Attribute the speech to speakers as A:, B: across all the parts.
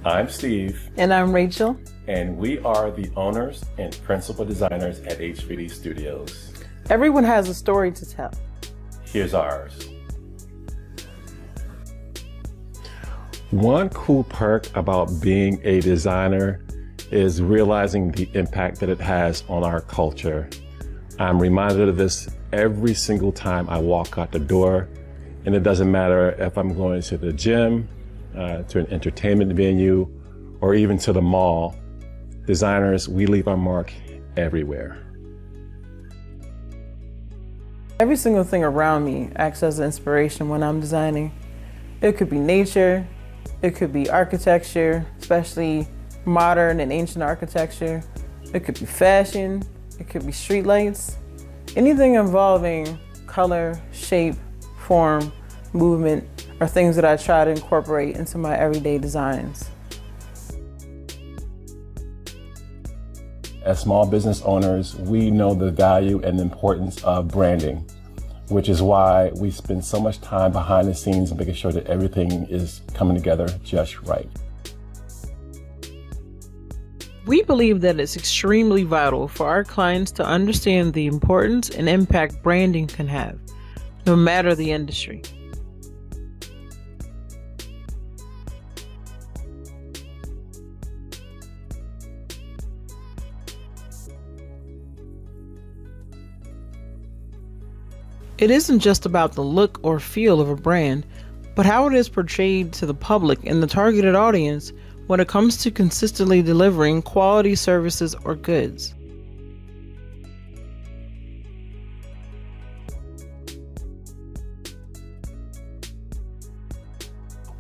A: I'm Steve.
B: And I'm Rachel.
A: And we are the owners and principal designers at HVD Studios.
B: Everyone has a story to tell.
A: Here's ours. One cool perk about being a designer is realizing the impact that it has on our culture. I'm reminded of this every single time I walk out the door, and it doesn't matter if I'm going to the gym, to an entertainment venue, or even to the mall. Designers, we leave our mark everywhere.
B: Every single thing around me acts as an inspiration when I'm designing. It could be nature, it could be architecture, especially modern and ancient architecture. It could be fashion, it could be streetlights. Anything involving color, shape, form, movement are things that I try to incorporate into my everyday designs.
A: As small business owners, we know the value and importance of branding, which is why we spend so much time behind the scenes making sure that everything is coming together just right.
B: We believe that it's extremely vital for our clients to understand the importance and impact branding can have, no matter the industry. It isn't just about the look or feel of a brand, but how it is portrayed to the public and the targeted audience when it comes to consistently delivering quality services or goods.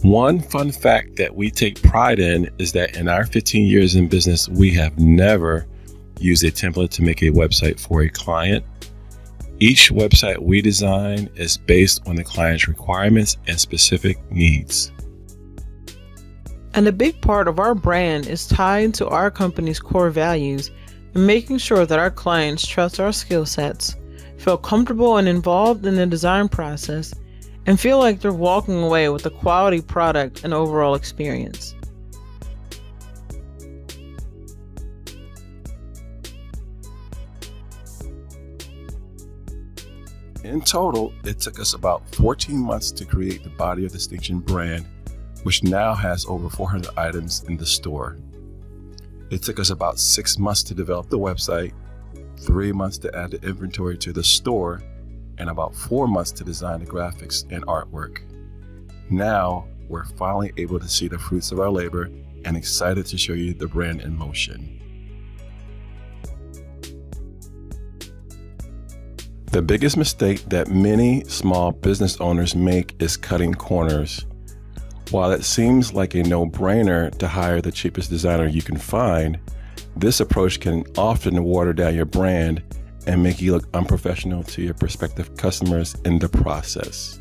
A: One fun fact that we take pride in is that in our 15 years in business, we have never used a template to make a website for a client. Each website we design is based on the client's requirements and specific needs.
B: And a big part of our brand is tied to our company's core values and making sure that our clients trust our skill sets, feel comfortable and involved in the design process, and feel like they're walking away with a quality product and overall experience.
A: In total, it took us about 14 months to create the Body of Distinction brand, which now has over 400 items in the store. It took us about 6 months to develop the website, 3 months to add the inventory to the store, and about 4 months to design the graphics and artwork. Now, we're finally able to see the fruits of our labor and excited to show you the brand in motion. The biggest mistake that many small business owners make is cutting corners. While it seems like a no-brainer to hire the cheapest designer you can find, this approach can often water down your brand and make you look unprofessional to your prospective customers in the process.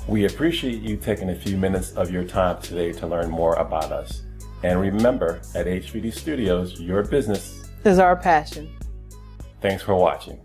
A: We appreciate you taking a few minutes of your time today to learn more about us. And remember, at HVD Studios, your business
B: is our passion.
A: Thanks for watching.